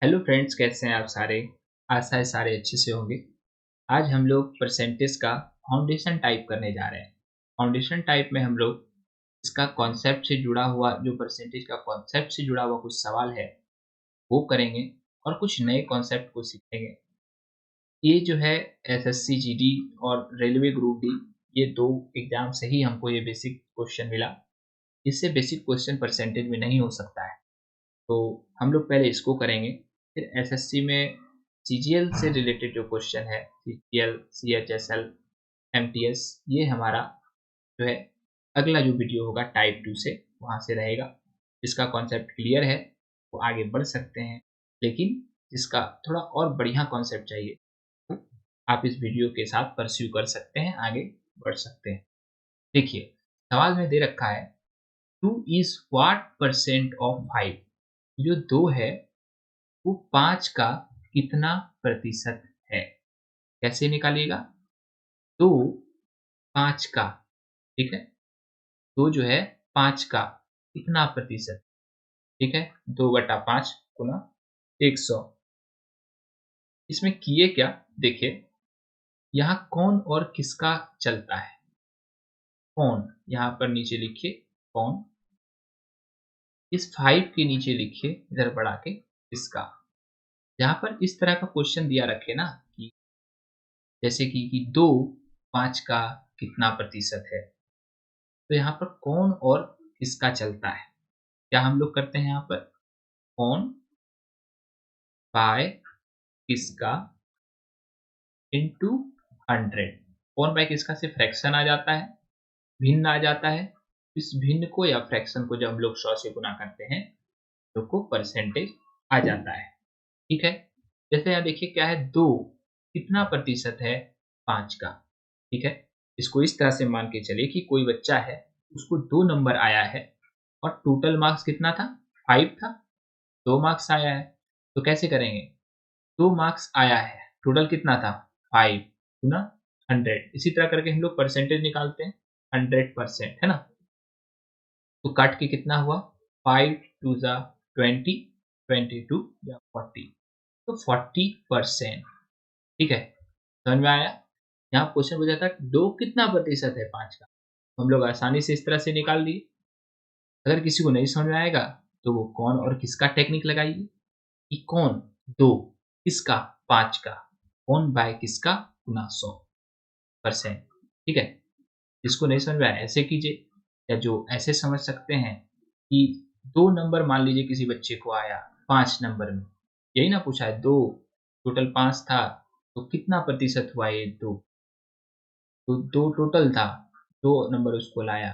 Hello friends, कैसे हैं आप सारे। आशा है सारे अच्छे से होंगे। आज हम लोग परसेंटेज का फाउंडेशन टाइप करने जा रहे हैं। फाउंडेशन टाइप में हम लोग इसका कॉन्सेप्ट से जुड़ा हुआ जो परसेंटेज का कॉन्सेप्ट से जुड़ा हुआ कुछ सवाल है वो करेंगे और कुछ नए कॉन्सेप्ट को सीखेंगे। ये जो है एसएससी जीडी और रेलवे ग्रुप डी, ये दो एग्जाम से ही हमको ये बेसिक क्वेश्चन मिला। इससे बेसिक क्वेश्चन परसेंटेज में नहीं हो सकता है। तो हम लोग पहले इसको करेंगे, फिर एसएससी में सीजीएल से रिलेटेड जो क्वेश्चन है, सीजीएल, सीएचएसएल, एमटीएस, ये हमारा जो है अगला जो वीडियो होगा टाइप 2 से, वहाँ से रहेगा। जिसका कॉन्सेप्ट क्लियर है वो आगे बढ़ सकते हैं, लेकिन जिसका थोड़ा और बढ़िया कॉन्सेप्ट चाहिए तो आप इस वीडियो के साथ परस्यू कर सकते हैं, आगे बढ़ सकते हैं। देखिए, सवाल में दे रखा है 2 इज व्हाट परसेंट ऑफ 5। जो 2 है वो 5 का कितना प्रतिशत है? कैसे निकालिएगा? 2 5 का, ठीक है? 2 जो है 5 का कितना प्रतिशत, ठीक है? 2/5 गुना 100। इसमें किए क्या? देखिए, यहाँ कौन और किसका चलता है। कौन, यहाँ पर नीचे लिखिए कौन, इस 5 के नीचे लिखिए इधर बढ़ा के इसका। यहाँ पर इस तरह का क्वेश्चन दिया रखे ना कि जैसे कि 2 5 का कितना प्रतिशत है, तो यहाँ पर कौन और किसका चलता है। क्या हम लोग करते हैं यहाँ पर? कौन बाय किसका इंटू 100। कौन बाय किसका से फ्रैक्शन आ जाता है, भिन्न आ जाता है। इस भिन्न को या फ्रैक्शन को जब हम लोग 100 से गुना करते हैं तो को परसेंटेज आ जाता है। ठीक है, जैसे यहाँ देखिए क्या है, 2 कितना प्रतिशत है 5 का। ठीक है, इसको इस तरह से मान के चलिए कि कोई बच्चा है, उसको 2 नंबर आया है और टोटल मार्क्स कितना था, 5 था। 2 मार्क्स आया है, तो कैसे करेंगे? 2 मार्क्स आया है, टोटल कितना था 5 गुना 100। इसी तरह करके हम लोग परसेंटेज निकालते हैं, 100% है ना। तो काट के कितना हुआ, 5 2 जा 20, 22 या 40, तो 40%। ठीक है, समझ में आया। यहाँ क्वेश्चन पूछा था 2 कितना प्रतिशत है 5 का, तो हम लोग आसानी से इस तरह से निकाल लिए। अगर किसी को नहीं समझ में आएगा तो वो कौन और किसका टेक्निक लगाइए कि कौन 2 किसका 5 का, कौन बाय किसका गुना 100%। ठीक है, जिसको नहीं समझ में आया ऐसे कीजिए, या जो ऐसे समझ सकते हैं कि 2 नंबर मान लीजिए किसी बच्चे को आया 5 नंबर में, यही ना पूछा है, 2 टोटल 5 था तो कितना प्रतिशत हुआ ये 2, तो 2 टोटल था, 2 नंबर उसको लाया।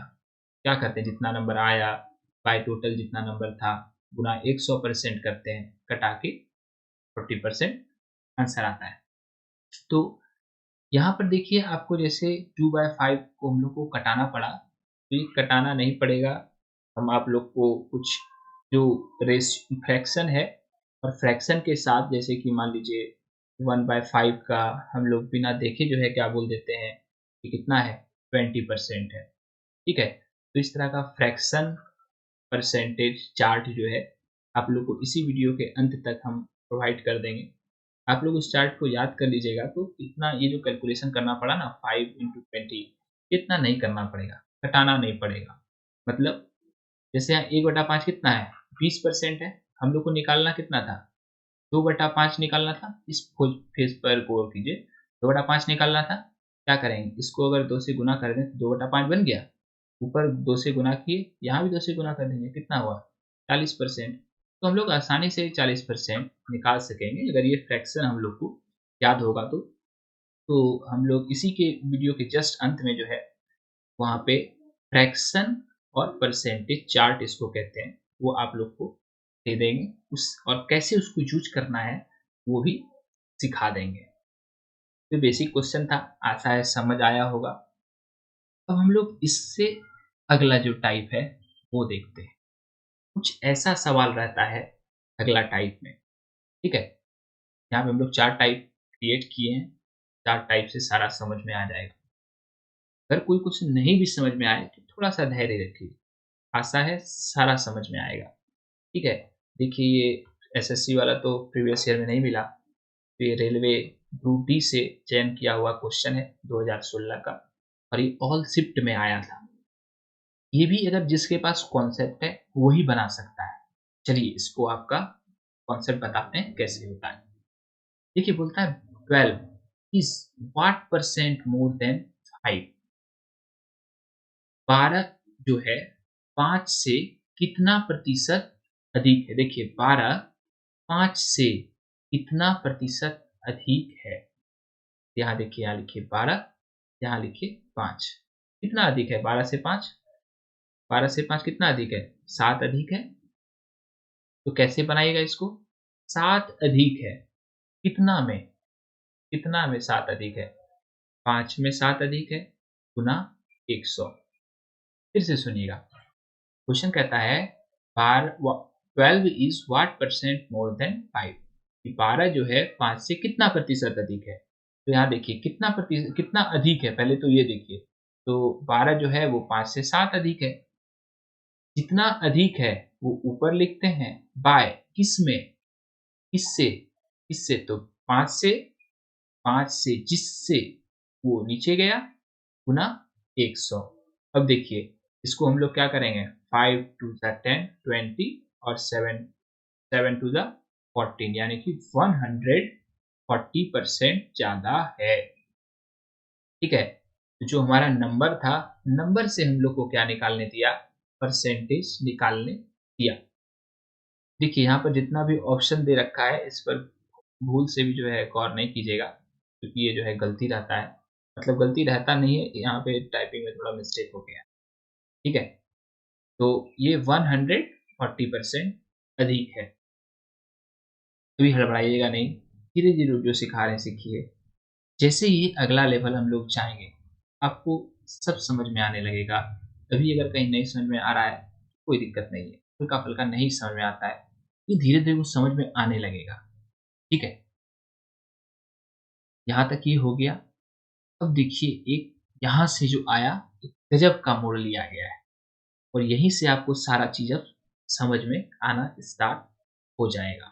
क्या करते हैं, जितना नंबर आया बाय टोटल जितना नंबर था गुना 100% करते हैं, कटा के 40% आंसर आता है। तो यहाँ पर देखिए आपको जैसे 2/5 को हम लोग को कटाना पड़ा, तो ये कटाना नहीं पड़ेगा। हम आप लोग को कुछ जो रेस फ्रैक्शन है और फ्रैक्शन के साथ, जैसे कि मान लीजिए 1/5 का हम लोग बिना देखे जो है क्या बोल देते हैं कि कितना है, 20% है। ठीक है, तो इस तरह का फ्रैक्शन परसेंटेज चार्ट जो है आप लोग को इसी वीडियो के अंत तक हम प्रोवाइड कर देंगे। आप लोग उस चार्ट को याद कर लीजिएगा, तो इतना ये जो कैलकुलेशन करना पड़ा ना 5 इंटू 20, इतना नहीं करना पड़ेगा, घटाना नहीं पड़ेगा। मतलब जैसे यहाँ 1/5 कितना है, 20% है। हम लोग को निकालना कितना था, 2/5 निकालना था। इस फेज पर गौर कीजिए, 2/5 निकालना था। क्या करेंगे, इसको अगर 2 से गुना कर दें तो 2/5 बन गया। ऊपर 2 से गुना किए, यहाँ भी 2 से गुना कर देंगे, कितना हुआ 40%। तो हम लोग आसानी से 40% निकाल सकेंगे अगर ये फ्रैक्शन हम लोग को याद होगा तो हम लोग इसी के वीडियो के जस्ट अंत में जो है वहाँ पे फ्रैक्शन और परसेंटेज चार्ट इसको कहते हैं, वो आप लोग को दे देंगे उस, और कैसे उसको यूज करना है वो भी सिखा देंगे। तो बेसिक क्वेश्चन था, आशा है समझ आया होगा। अब हम लोग इससे अगला जो टाइप है वो देखते हैं। कुछ ऐसा सवाल रहता है अगला टाइप में। ठीक है, यहाँ पे हम लोग 4 टाइप क्रिएट किए हैं, 4 टाइप से सारा समझ में आ जाएगा। अगर कोई क्वेश्चन नहीं भी समझ में आए तो थोड़ा सा धैर्य रखिए, आशा है सारा समझ में आएगा। ठीक है, देखिए ये एसएससी वाला तो प्रीवियस ईयर में नहीं मिला। तो ये रेलवे ग्रुप डी से चयन किया हुआ क्वेश्चन है 2016 का, और ये ऑल शिफ्ट में आया था। ये भी अगर जिसके पास कॉन्सेप्ट है वही बना सकता है। चलिए इसको आपका कॉन्सेप्ट बताते हैं कैसे होता है। देखिए बोलता है 12 is what percent more than 5। 12 जो है 5 से कितना प्रतिशत अधिक है। देखिए 12 5 से कितना प्रतिशत अधिक है। यहाँ देखिए, यहाँ लिखिए 12, यहाँ लिखिए 5। कितना अधिक है 12 से 5? 12 से 5 कितना अधिक है? 7 अधिक है। तो कैसे बनाइएगा इसको? 7 अधिक है कितना में? कितना में 7 अधिक है? 5 में 7 अधिक है गुना 100। फिर से सुनिएगा, क्वेश्चन कहता है 12 is what percent more than 5। 12 जो है 5 से कितना प्रतिशत अधिक है। तो यहाँ देखिए कितना प्रतिशत, कितना अधिक है, पहले तो ये देखिए। तो 12 जो है वो 5 से 7 अधिक है। जितना अधिक है वो ऊपर लिखते हैं, बाय किस में? किससे? किससे? तो 5 से जिससे वो नीचे गया गुना 100। अब देखिए इसको हम लोग क्या करेंगे, 5 टू द 10 20 और 7 टू द 14, यानी कि 140% ज्यादा है। ठीक है, तो जो हमारा नंबर था, नंबर से हम लोग को क्या निकालने दिया? परसेंटेज निकालने दिया। देखिए यहाँ पर जितना भी ऑप्शन दे रखा है इस पर भूल से भी जो है गौर नहीं कीजिएगा, क्योंकि ये जो है गलती रहता है। मतलब गलती रहता नहीं है, यहाँ पे टाइपिंग में थोड़ा मिस्टेक हो गया। ठीक है, तो ये 140% अधिक है। कभी हड़बड़ाइएगा नहीं, धीरे धीरे जो सिखा रहे हैं सीखिए। जैसे ही अगला लेवल हम लोग जाएंगे आपको सब समझ में आने लगेगा। अभी अगर कहीं नहीं समझ में आ रहा है कोई दिक्कत नहीं है, हल्का फुल्का नहीं समझ में आता है, ये धीरे धीरे वो समझ में आने लगेगा। ठीक है, यहाँ तक ये हो गया। अब देखिए एक यहाँ से जो आया, एक गजब का मोड़ लिया गया है, और यहीं से आपको सारा चीज अब समझ में आना स्टार्ट हो जाएगा।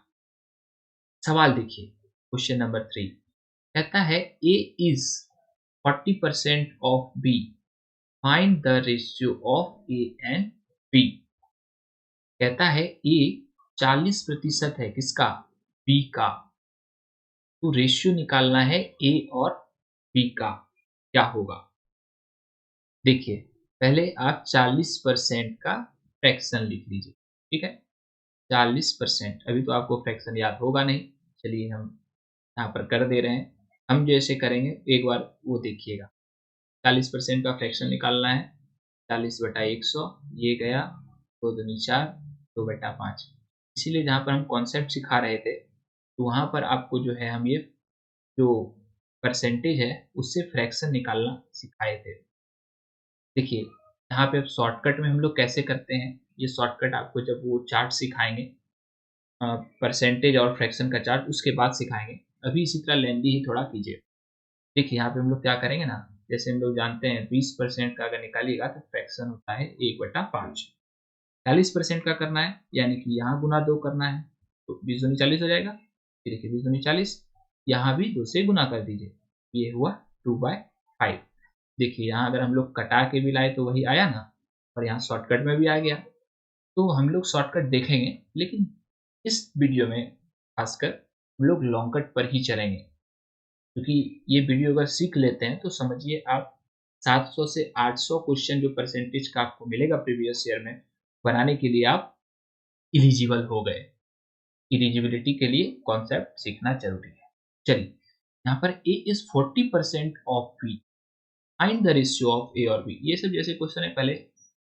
सवाल देखिए, क्वेश्चन नंबर 3 कहता है A is 40% of B, find the ratio of A and B. कहता है ए 40% है किसका? बी का। तो रेशियो निकालना है ए और बी का, क्या होगा? देखिए पहले आप 40% का फ्रैक्शन लिख लीजिए। ठीक है, 40%। अभी तो आपको फ्रैक्शन याद होगा नहीं, चलिए हम यहाँ पर कर दे रहे हैं। हम जैसे करेंगे एक बार वो देखिएगा। 40% का फ्रैक्शन निकालना है, 40/100, ये गया 2 दूनी 4, 2/5। इसीलिए जहाँ पर हम कॉन्सेप्ट सिखा रहे थे, तो वहाँ पर आपको जो है हम ये जो परसेंटेज है उससे फ्रैक्शन निकालना सिखाए थे। देखिए यहाँ पे अब शॉर्टकट में हम लोग कैसे करते हैं, ये शॉर्टकट आपको जब वो चार्ट सिखाएंगे, परसेंटेज और फ्रैक्शन का चार्ट, उसके बाद सिखाएंगे। अभी इसी तरह लेंदी ही थोड़ा कीजिए। देखिए यहाँ पे हम लोग क्या करेंगे ना, जैसे हम लोग जानते हैं 20% का अगर निकालिएगा तो फ्रैक्शन होता है 1/5। 40% का करना है यानी कि यहाँ गुना 2 करना है, तो 20 दूनी 40 हो जाएगा। फिर देखिए 20 दूनी 40, यहाँ भी 2 से गुना कर दीजिए, ये हुआ 2/5। देखिए यहाँ अगर हम लोग कटा के भी लाए तो वही आया ना, और यहाँ शॉर्टकट में भी आ गया। तो हम लोग शॉर्टकट देखेंगे, लेकिन इस वीडियो में खासकर हम लोग लॉन्ग कट पर ही चलेंगे, क्योंकि ये वीडियो अगर सीख लेते हैं तो समझिए आप 700 से 800 क्वेश्चन जो परसेंटेज का आपको मिलेगा प्रीवियस ईयर में, बनाने के लिए आप इलिजिबल हो गए। इलिजिबिलिटी के लिए कॉन्सेप्ट सीखना जरूरी है। चलिए यहाँ पर A is 40% of B, find the ratio of A और बी। ये सब जैसे क्वेश्चन है, पहले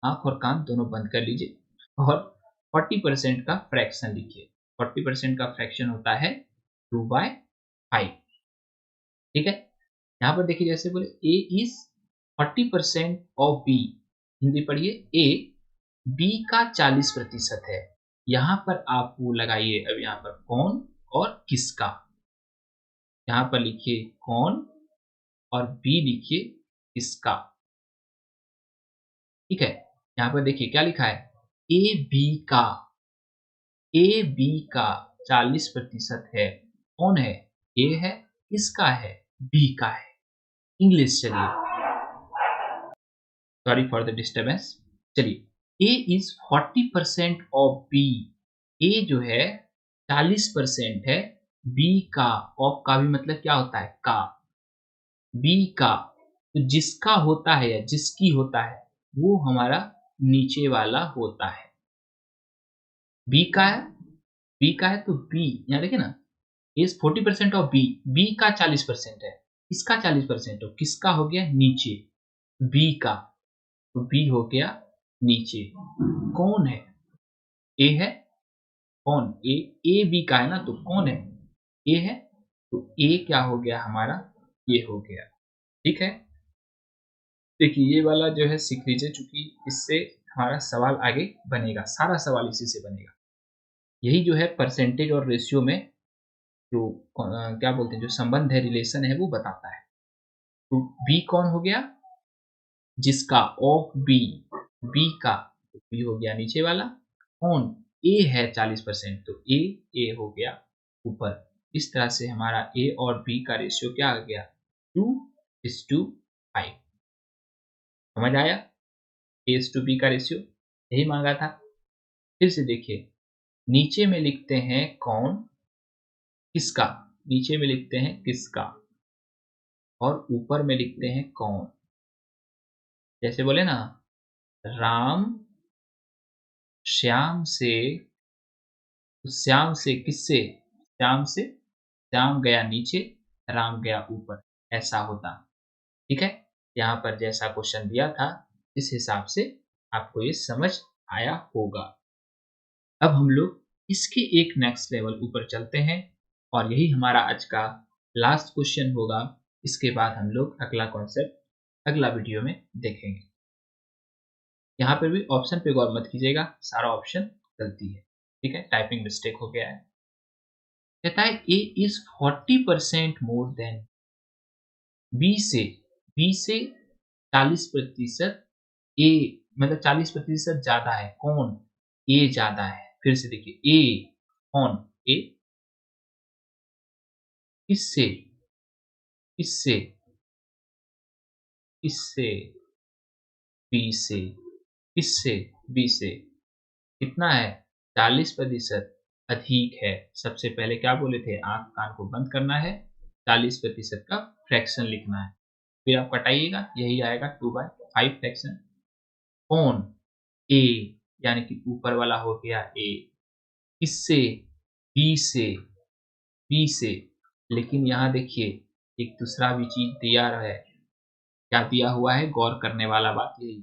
आंख और कान दोनों बंद कर लीजिए और 40% का फ्रैक्शन लिखिए। 40% का फ्रैक्शन होता है 2/5। ठीक है, यहाँ पर देखिए जैसे बोले ए इज 40% ऑफ बी, हिंदी पढ़िए, ए बी का 40% है। यहाँ पर आप वो लगाइए, अब यहाँ पर कौन और किसका। यहाँ पर लिखिए कौन और बी लिखिए किसका। ठीक है, यहाँ पर देखिए क्या लिखा है, ए बी का। ए बी का 40% है। कौन है? ए है, किसका है? बी का है। इंग्लिश चलिए, सॉरी फॉर द डिस्टर्बेंस। चलिए, ए इज 40% ऑफ बी। ए जो है 40% है बी का। ऑफ का भी मतलब क्या होता है? का। बी का, तो जिसका होता है या जिसकी होता है वो हमारा नीचे वाला होता है। बी का है, बी का है तो बी, यहाँ देखिए ना, इज 40% ऑफ बी। बी का 40% है, किसका 40% हो? किसका हो गया? नीचे, बी का, तो बी हो गया नीचे। कौन है? ए है। कौन? ए। ए बी का है ना, तो कौन है? ए है, तो ए क्या हो गया हमारा? ये हो गया। ठीक है, देखिए ये वाला जो है सीख लीजिए, चूंकि इससे हमारा सवाल आगे बनेगा, सारा सवाल इसी से बनेगा। यही जो है परसेंटेज और रेशियो में जो क्या बोलते हैं, जो संबंध है, रिलेशन है, वो बताता है। तो बी कौन हो गया? जिसका, ऑफ बी, बी का, तो बी हो गया नीचे वाला। कौन? ए है 40%, तो ए, ए हो गया ऊपर। इस तरह से हमारा ए और बी का रेशियो क्या आ गया? 2:5। समझ आया? ए टू बी का रेशियो यही मांगा था। फिर से देखिए, नीचे में लिखते हैं कौन, किसका। नीचे में लिखते हैं किसका, और ऊपर में लिखते हैं कौन। जैसे बोले ना, राम श्याम से, तो श्याम से किससे? श्याम से। श्याम गया नीचे, राम गया ऊपर, ऐसा होता। ठीक है, यहाँ पर जैसा क्वेश्चन दिया था इस हिसाब से आपको ये समझ आया होगा। अब हम लोग इसके एक नेक्स्ट लेवल ऊपर चलते हैं, और यही हमारा आज का लास्ट क्वेश्चन होगा। इसके बाद हम लोग अगला कॉन्सेप्ट अगला वीडियो में देखेंगे। यहाँ पर भी ऑप्शन पे गौर मत कीजिएगा, सारा ऑप्शन गलती है। ठीक है, टाइपिंग मिस्टेक हो गया है। कहता है A is 40% more than B से, बी से 40%, ए मतलब 40% ज्यादा है। कौन? ए ज्यादा है। फिर से देखिए, ए कौन? ए किससे? किससे? किससे? बी से। किससे? बी से। कितना है? 40% अधिक है। सबसे पहले क्या बोले थे? आंख कान को बंद करना है, 40% का फ्रैक्शन लिखना है, फिर आप कटाइएगा, यही आएगा 2/5 फ्रैक्शन। कौन? ए, यानी कि ऊपर वाला हो गया ए। किससे? बी से। बी से। लेकिन यहाँ देखिए, एक दूसरा भी चीज दिया है। क्या दिया हुआ है? गौर करने वाला बात यही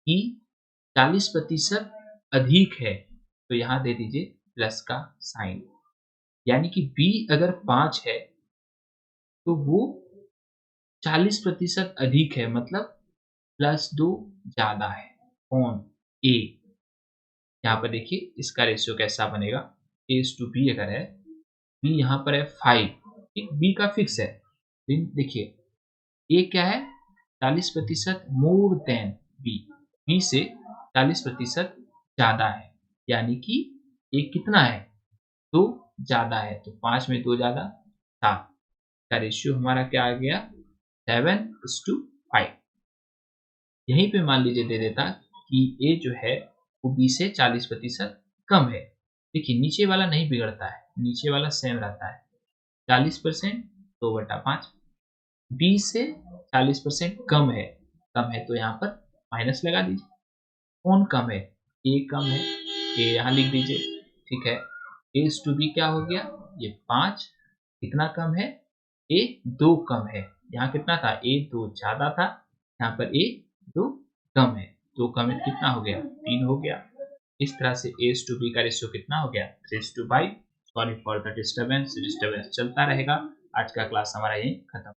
कि 40% अधिक है, तो यहाँ दे दीजिए प्लस का साइन। यानी कि बी अगर 5 है तो वो 40% अधिक है, मतलब +2 ज्यादा है। कौन? ए। यहाँ पर देखिए इसका रेशियो कैसा बनेगा? ए टू बी अगर है, बी यहाँ पर है 5, ठीक, बी का फिक्स है। लेकिन देखिए ए क्या है? 40% मोर देन बी, बी से 40% ज्यादा है। यानी कि ए कितना है? 2 ज्यादा है, तो 5 में 2 ज्यादा 7 का रेशियो हमारा क्या आ गया? 7:5। यहीं पे मान लीजिए दे देता कि ए जो है वो बी से 40% कम है। देखिए नीचे वाला नहीं बिगड़ता है, नीचे वाला सेम रहता है। 40% 2/5, बी से 40% कम है। कम है तो यहाँ पर माइनस लगा दीजिए। कौन कम है? ए कम है, ए यहाँ लिख दीजिए। ठीक है, ए टू बी क्या हो गया? ये 5 कितना कम है? ए 2 कम है। यहाँ कितना था? ए 2 ज्यादा था, यहाँ पर ए 2 कम है। 2 कम है कितना हो गया? 3 हो गया। इस तरह से ए टू बी का रेशियो कितना हो गया? 3:5। Sorry for the disturbance, disturbance चलता रहेगा। आज का क्लास हमारा यही खत्म।